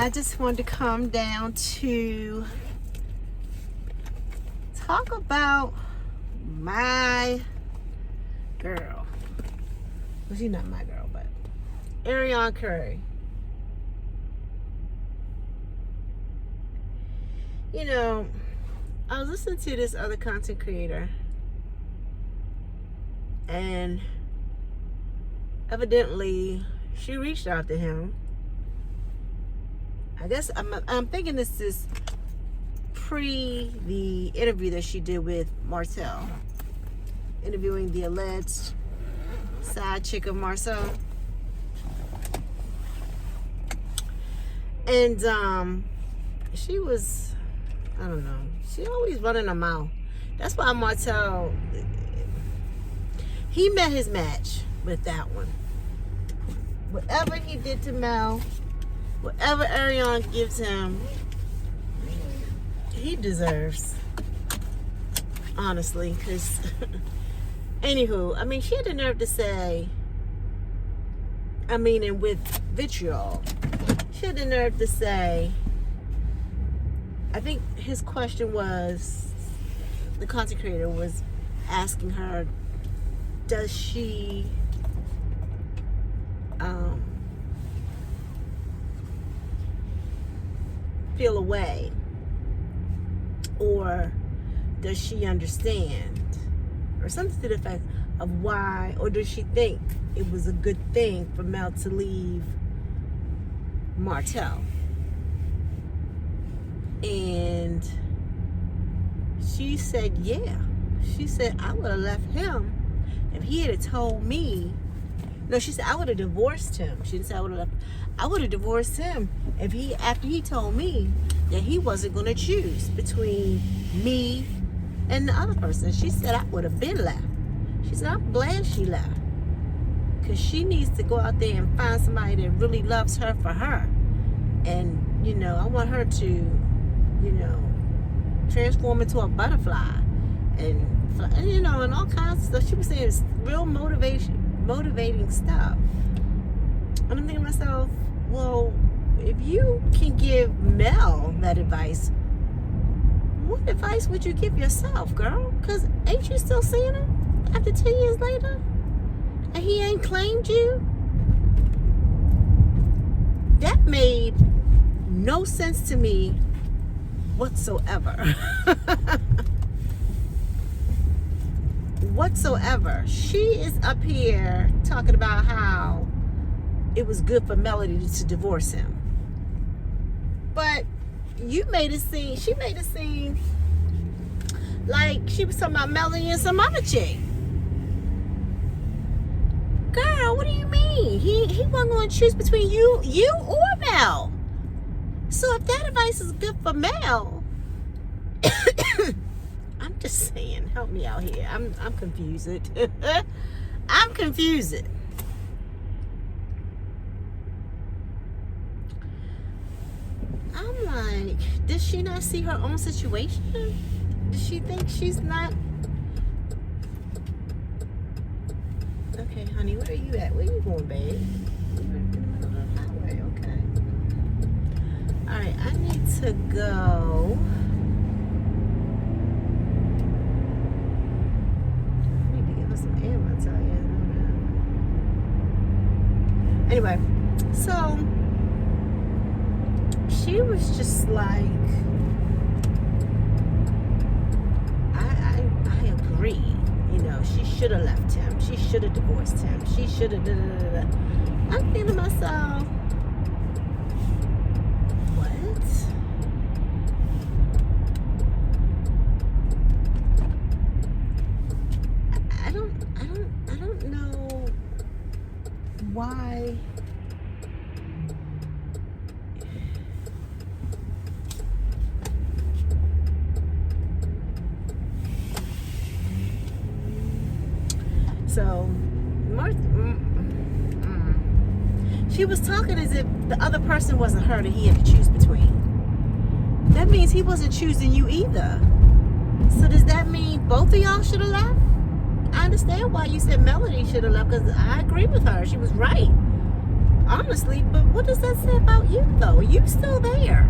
I just wanted to come down to talk about my girl. Well, she's not my girl, but Arionne Curry. You know, I was listening to this other content creator, and evidently she reached out to him. I guess I'm thinking this is pre the interview that she did with Martell, interviewing the alleged side chick of Marcel. And she was, I don't know, she always running her mouth. That's why Martell, he met his match with that one. Whatever he did to Mel, whatever Arionne gives him, he deserves. Honestly, because, anywho, I mean, she had the nerve to say, I mean, and with vitriol, she had the nerve to say, I think his question was, the content creator was asking her, does she feel away, or does she understand, or something to the effect of why, or does she think it was a good thing for Mel to leave Martell? And she said, yeah. She said, I would have left him if he had told me. No, she said, I would have divorced him. She didn't say I would have left. I would have divorced him if he, after he told me that he wasn't going to choose between me and the other person. She said, I would have been left. She said, I'm glad she left, because she needs to go out there and find somebody that really loves her for her. And, you know, I want her to, you know, transform into a butterfly and you know, and all kinds of stuff. She was saying it's real motivating stuff. And I'm thinking to myself, well, if you can give Mel that advice, what advice would you give yourself, girl? Because ain't you still seeing him after 10 years later? And he ain't claimed you? That made no sense to me whatsoever. Whatsoever. She is up here talking about how it was good for Melody to divorce him. But you made it seem, she made it seem like she was talking about Melody and some other chick. Girl, what do you mean? He wasn't going to choose between you or Mel. So if that advice is good for Mel, I'm just saying, help me out here. I'm confused. I'm confused. I'm like, did she not see her own situation? Does she think she's not? Okay, honey, where are you at? Where you going, babe? You're in the middle of the highway, okay. Alright, I need to go. I need to give her some air, Martell. Anyway, so she was just like, I agree. You know, she should have left him. She should have divorced him. She should have. I'm thinking to myself, what? I don't know why. So, she was talking as if the other person wasn't her that he had to choose between. That means he wasn't choosing you either. So does that mean both of y'all should have left? I understand why you said Melody should have left, because I agree with her. She was right. honestly, but what does that say about you, though? Are you still there?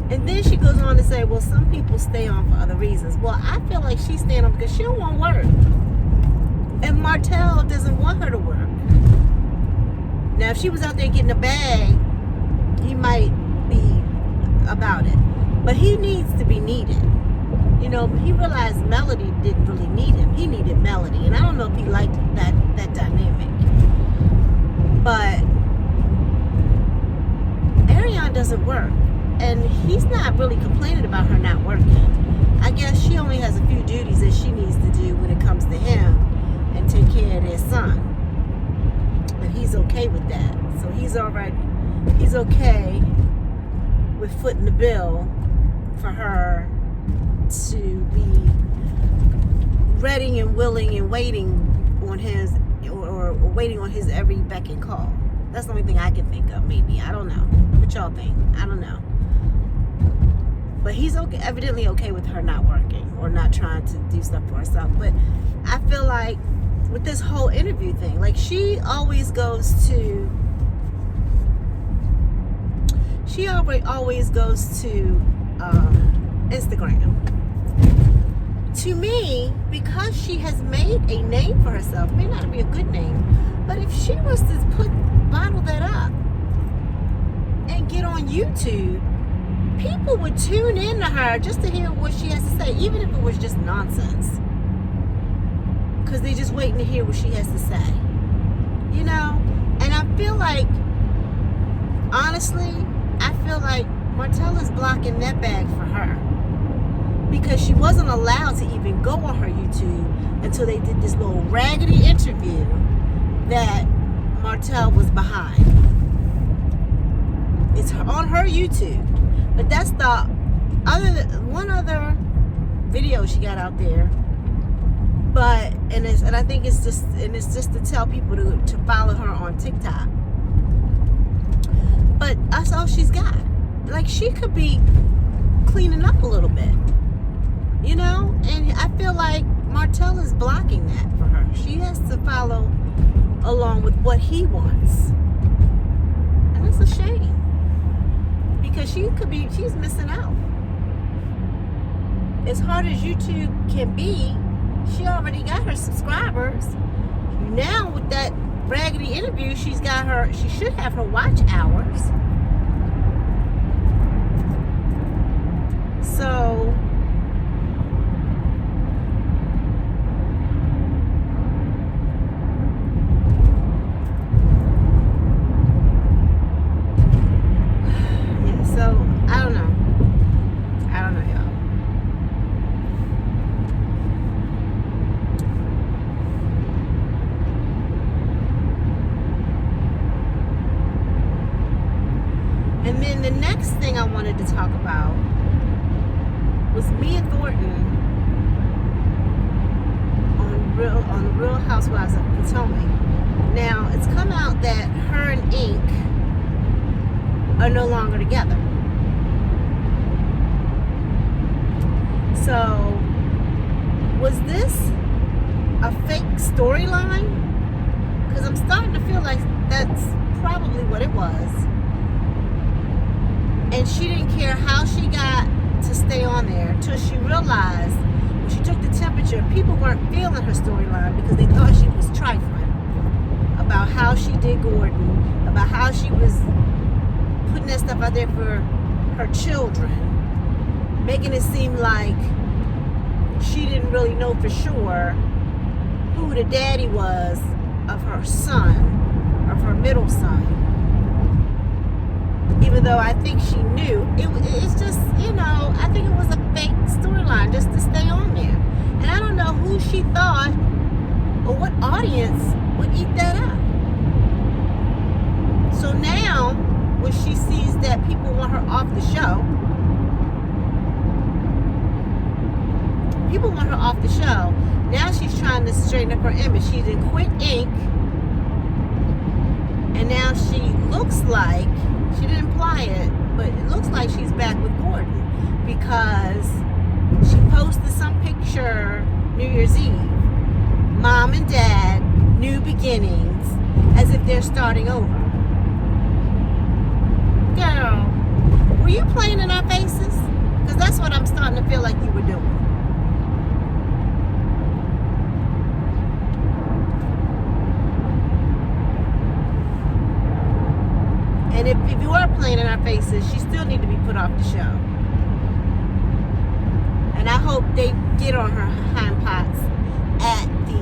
And then she goes on to say, well, some people stay on for other reasons. Well, I feel like she's staying on because she don't want work. And Martell doesn't want her to work. Now, if she was out there getting a bag, he might be about it. But he needs to be needed. You know, he realized Melody didn't really need him. He needed Melody. And I don't know if he liked that dynamic. But Arionne doesn't work. And he's not really complaining about her not working. I guess she only has a few duties that she needs to do when it comes to him and take care of their son. And he's okay with that. So he's all right. He's okay with footing the bill for her to be ready and willing and waiting on his or waiting on his every beck and call. That's the only thing I can think of. Maybe, I don't know. What y'all think? I don't know. But he's okay, evidently okay with her not working or not trying to do stuff for herself. But I feel like with this whole interview thing, like she always goes to Instagram. To me, because she has made a name for herself, may not be a good name, but if she was to bottle that up and get on YouTube, people would tune in to her just to hear what she has to say, even if it was just nonsense. Because they're just waiting to hear what she has to say. You know? And I feel like, honestly, I feel like Martell is blocking that bag for her. Because she wasn't allowed to even go on her YouTube until they did this little raggedy interview that Martell was behind. It's on her YouTube. But that's the one other video she got out there. But and I think it's just to tell people to follow her on TikTok. But that's all she's got. Like, she could be cleaning up a little bit, you know. And I feel like Martell is blocking that for her. She has to follow along with what he wants, and it's a shame. Because she's missing out. As hard as YouTube can be, she already got her subscribers. Now with that raggedy interview, she should have her watch hours. So I don't know, y'all. And then the next thing I wanted to talk about was Mia Thornton on the Real Housewives of Potomac. Now, it's come out that her and Ink are no longer together. So, was this a fake storyline? Because I'm starting to feel like that's probably what it was. And she didn't care how she got to stay on there until she realized when she took the temperature, people weren't feeling her storyline because they thought she was trifling about how she did Gordon, about how she was putting that stuff out there for her children, making it seem like she didn't really know for sure who the daddy was of her son, of her middle son. Even though I think she knew, it's just, you know, I think it was a fake storyline just to stay on there. And I don't know who she thought or what audience would eat that up. So now, when she sees that people want her off the show, now she's trying to straighten up her image. She didn't quit Ink, and now she looks like, she didn't imply it, but it looks like she's back with Gordon because she posted some picture New Year's Eve. Mom and Dad, new beginnings. as if they're starting over. Girl, were you playing in our faces? Because that's what I'm starting to feel like you were doing. And if you are playing in our faces, she still need to be put off the show. And I hope they get on her hind parts at the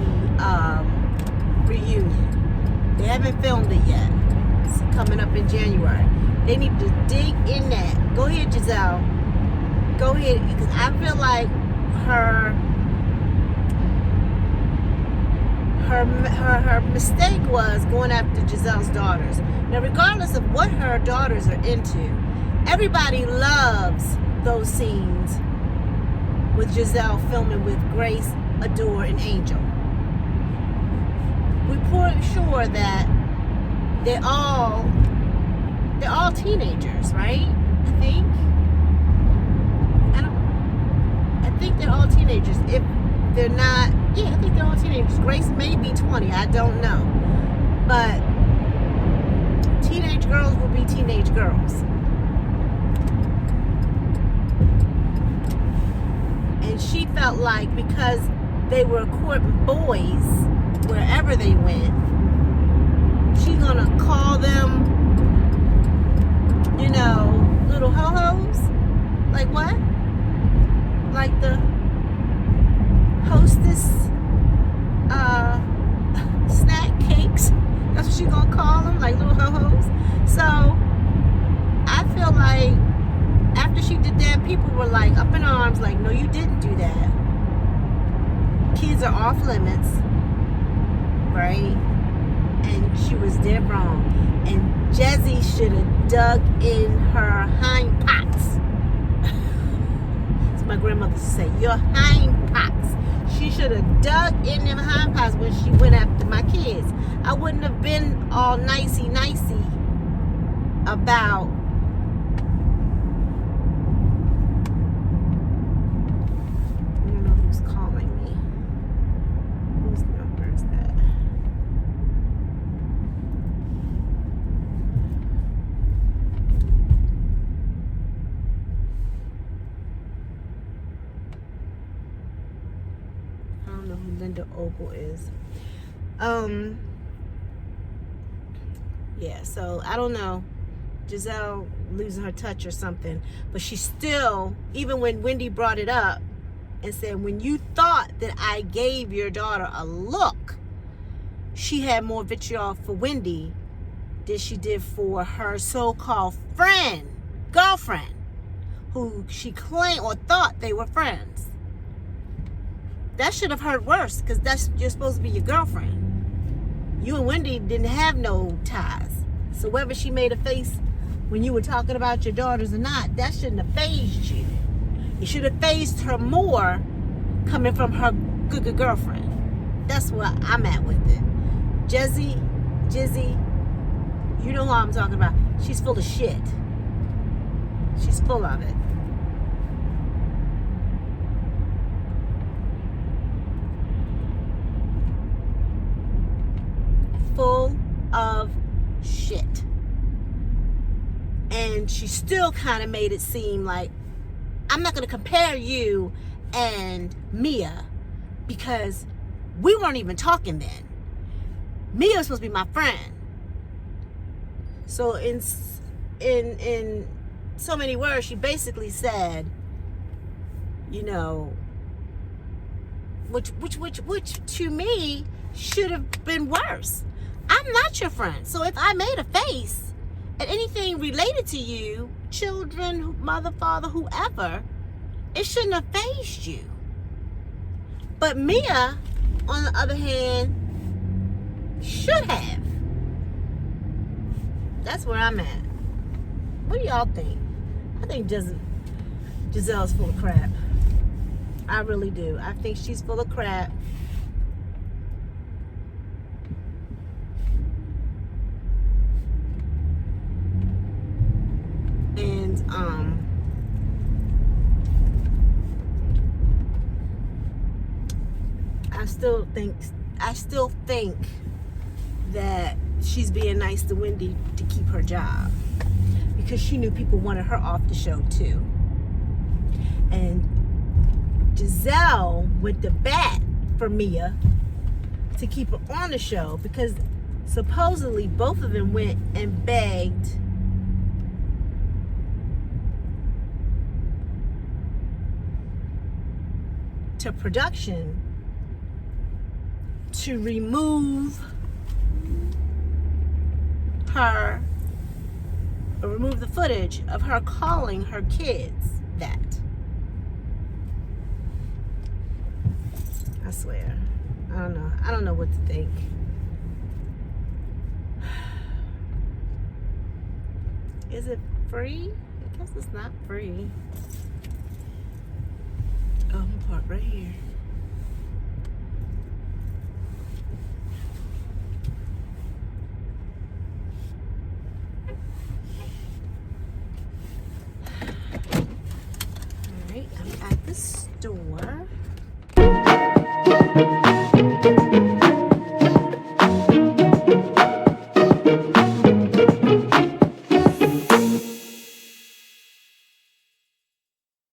reunion. They haven't filmed it yet. It's coming up in January. They need to dig in that. Go ahead, Giselle. Go ahead, because I feel like her mistake was going after Giselle's daughters. Now, regardless of what her daughters are into, everybody loves those scenes with Giselle filming with Grace, Adore, and Angel. We're pretty sure that they're all teenagers, right? I think they're all teenagers. If they're not, yeah, I think they're all teenagers. Grace may be 20, I don't know. But teenage girls will be teenage girls. And she felt like because they were courting boys wherever they went, she's gonna call them, you know, little ho-hos. Like what? Like the Hostess snack cakes. That's what she's gonna call them, like little ho-hos. So I feel like after she did that, people were like up in arms, like, no, you didn't do that. Kids are off limits, right? And she was dead wrong. And Jesse should have dug in her hind parts. That's my grandmother used to say, your hind parts. She should have dug in them hind parts when she went after my kids. I wouldn't have been all nicey about Linda Ogle is. Yeah, so I don't know. Giselle losing her touch or something. But she still, even when Wendy brought it up and said, when you thought that I gave your daughter a look, she had more vitriol for Wendy than she did for her so-called girlfriend, who she claimed or thought they were friends. That should have hurt worse, because you're supposed to be your girlfriend. You and Wendy didn't have no ties. So whether she made a face when you were talking about your daughters or not, that shouldn't have fazed you. It should have fazed her more coming from her good girlfriend. That's where I'm at with it. Jizzy, you know who I'm talking about. She's full of shit. She's full of it. Full of shit. And she still kind of made it seem like, I'm not going to compare you and Mia because we weren't even talking then. Mia was supposed to be my friend. So in so many words, she basically said, you know, which to me should have been worse. I'm not your friend. So if I made a face at anything related to you, children, mother, father, whoever, it shouldn't have fazed you. But Mia, on the other hand, should have. That's where I'm at. What do y'all think? I think Giselle's full of crap. I really do. I think she's full of crap. And I still think that she's being nice to Wendy to keep her job, because she knew people wanted her off the show too. And Giselle went to bat for Mia to keep her on the show, because supposedly both of them went and begged to production to remove her, or remove the footage of her calling her kids that. I swear, I don't know what to think. Is it free? I guess it's not free. Oh, I'm gonna park right here. Alright, I'm at the store.